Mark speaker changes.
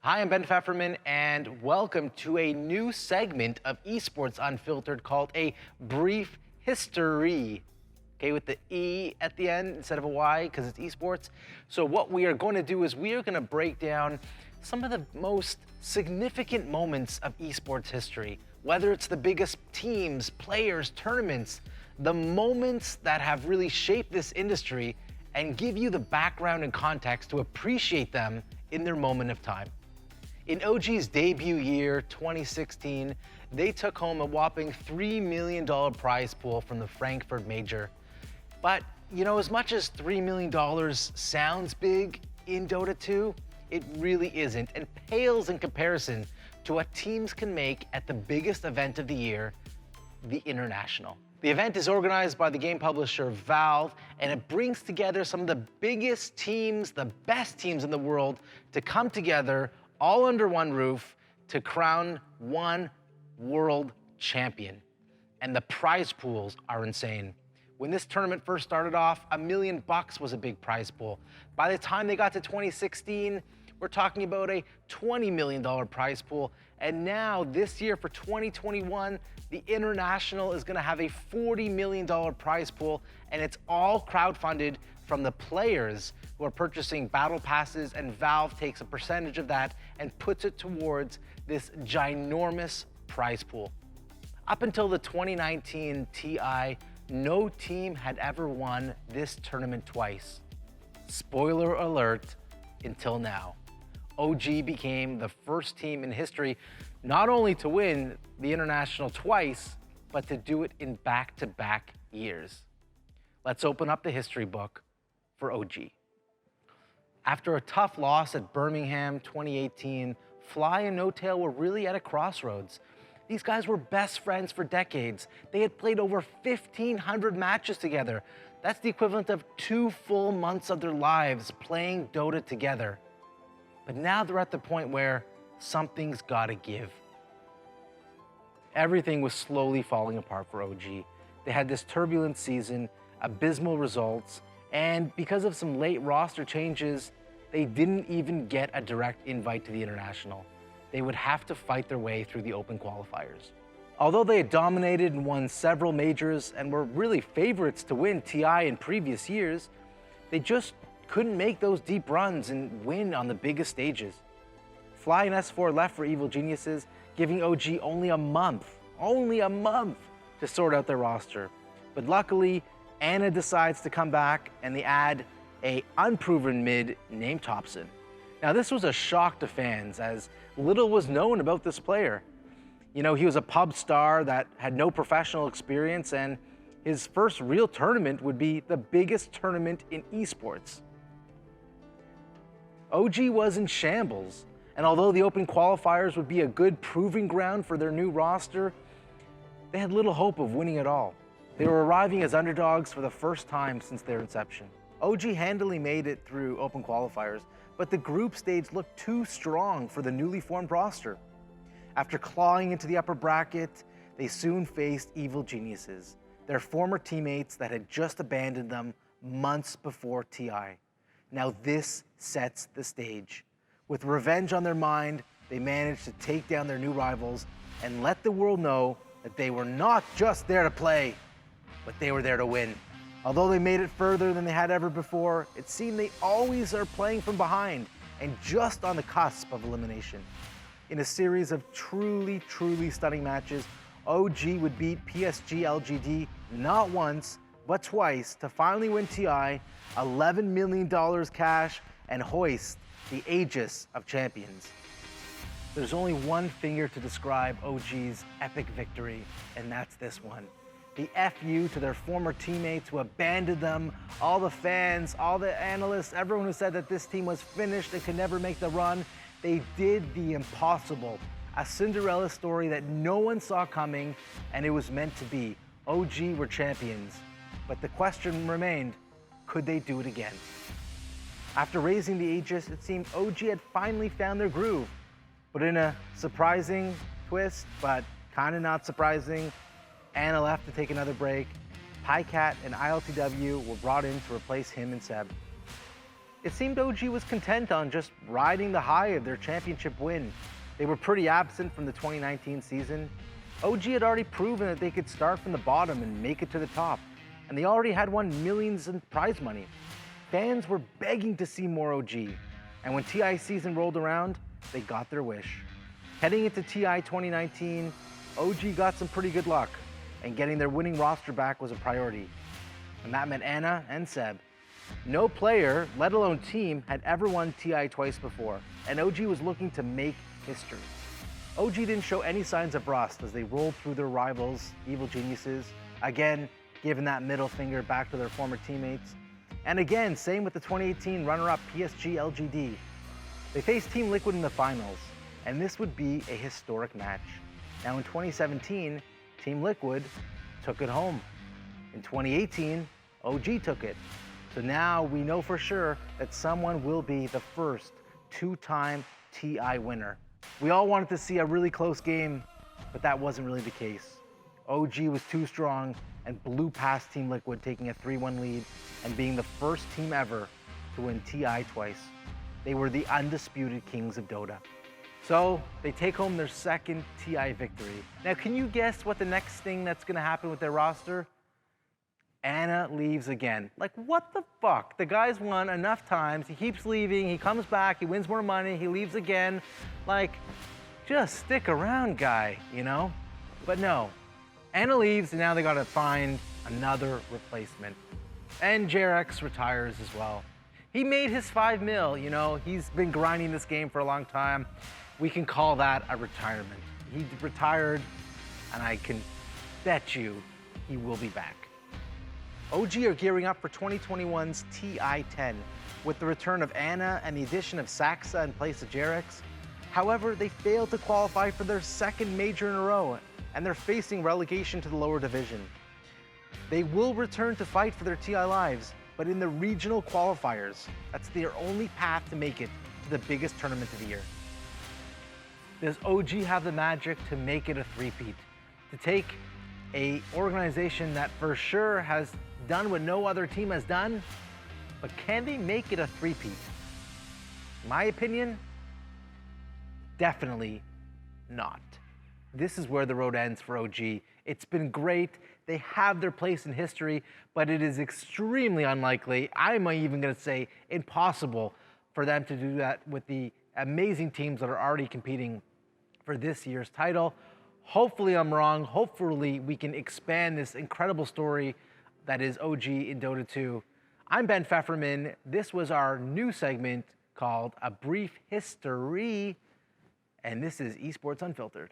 Speaker 1: Hi, I'm Ben Pfefferman, and welcome to a new segment of Esports Unfiltered called A Brief History. Okay, with the E at the end instead of a Y, because it's esports. So what we are going to do is we are going to break down some of the most significant moments of esports history, whether it's the biggest teams, players, tournaments, the moments that have really shaped this industry, and give you the background and context to appreciate them in their moment of time. In OG's debut year, 2016, they took home a whopping $3 million prize pool from the Frankfurt Major. But, you know, as much as $3 million sounds big in Dota 2, it really isn't, and pales in comparison to what teams can make at the biggest event of the year, the International. The event is organized by the game publisher Valve, and it brings together some of the biggest teams, the best teams in the world, to come together all under one roof to crown one world champion. And the prize pools are insane. When this tournament first started off, $1 million was a big prize pool. By the time they got to 2016, we're talking about a $20 million prize pool. And now this year for 2021, the International is gonna have a $40 million prize pool, and it's all crowdfunded from the players who are purchasing battle passes, and Valve takes a percentage of that and puts it towards this ginormous prize pool. Up until the 2019 TI, no team had ever won this tournament twice. Spoiler alert, until now. OG became the first team in history not only to win the International twice, but to do it in back-to-back years. Let's open up the history book for OG. After a tough loss at Birmingham 2018, Fly and No-Tail were really at a crossroads. These guys were best friends for decades. They had played over 1,500 matches together. That's the equivalent of 2 full months of their lives playing Dota together. But now they're at the point where something's gotta give. Everything was slowly falling apart for OG. They had this turbulent season, abysmal results, and because of some late roster changes, they didn't even get a direct invite to the International. They would have to fight their way through the open qualifiers. Although they had dominated and won several majors and were really favorites to win TI in previous years, they just couldn't make those deep runs and win on the biggest stages. Fly and S4 left for Evil Geniuses, giving OG only a month to sort out their roster. But luckily, Anna decides to come back, and they add a unproven mid named Topson. Now this was a shock to fans, as little was known about this player. You know, he was a pub star that had no professional experience, and his first real tournament would be the biggest tournament in esports. OG was in shambles, and although the open qualifiers would be a good proving ground for their new roster, they had little hope of winning it all. They were arriving as underdogs for the first time since their inception. OG handily made it through open qualifiers, but the group stage looked too strong for the newly formed roster. After clawing into the upper bracket, they soon faced Evil Geniuses, their former teammates that had just abandoned them months before TI. Now this sets the stage. With revenge on their mind, they managed to take down their new rivals and let the world know that they were not just there to play, but they were there to win. Although they made it further than they had ever before, it seemed they always are playing from behind and just on the cusp of elimination. In a series of truly stunning matches, OG would beat PSG LGD not once, but twice to finally win TI, $11 million cash, and hoist the Aegis of Champions. There's only one finger to describe OG's epic victory, and that's this one. The FU to their former teammates who abandoned them, all the fans, all the analysts, everyone who said that this team was finished and could never make the run. They did the impossible. A Cinderella story that no one saw coming, and it was meant to be. OG were champions. But the question remained, could they do it again? After raising the Aegis, it seemed OG had finally found their groove. But in a surprising twist, but kind of not surprising, Anna left to take another break. PyCat and ILTW were brought in to replace him and Seb. It seemed OG was content on just riding the high of their championship win. They were pretty absent from the 2019 season. OG had already proven that they could start from the bottom and make it to the top, and they already had won millions in prize money. Fans were begging to see more OG, and when TI season rolled around, they got their wish. Heading into TI 2019, OG got some pretty good luck, and getting their winning roster back was a priority. And that meant Anna and Seb. No player, let alone team, had ever won TI twice before, and OG was looking to make history. OG didn't show any signs of rust as they rolled through their rivals, Evil Geniuses, again, giving that middle finger back to their former teammates. And again, same with the 2018 runner-up PSG LGD. They faced Team Liquid in the finals, and this would be a historic match. Now in 2017, Team Liquid took it home. In 2018, OG took it. So now we know for sure that someone will be the first two-time TI winner. We all wanted to see a really close game, but that wasn't really the case. OG was too strong and blew past Team Liquid, taking a 3-1 lead and being the first team ever to win TI twice. They were the undisputed kings of Dota. So they take home their second TI victory. Now, can you guess what the next thing that's gonna happen with their roster? Anna leaves again. Like, what the fuck? The guy's won enough times, he keeps leaving, he comes back, he wins more money, he leaves again. Like, just stick around, guy, you know? But no, Anna leaves and now they gotta find another replacement. And JerAx retires as well. He made his 5 mil, you know, he's been grinding this game for a long time. We can call that a retirement. He retired, and I can bet you he will be back. OG are gearing up for 2021's TI-10 with the return of Anna and the addition of Saxa in place of JerAx. However, they failed to qualify for their second major in a row, and they're facing relegation to the lower division. They will return to fight for their TI lives, but in the regional qualifiers. That's their only path to make it to the biggest tournament of the year. Does OG have the magic to make it a three-peat? To take a organization that for sure has done what no other team has done, but can they make it a three-peat? My opinion, definitely not. This is where the road ends for OG. It's been great. They have their place in history, but it is extremely unlikely, I'm even gonna say impossible, for them to do that with the amazing teams that are already competing for this year's title. Hopefully I'm wrong. Hopefully we can expand this incredible story that is OG in Dota 2. I'm Ben Pfefferman. This was our new segment called A Brief History, and this is Esports Unfiltered.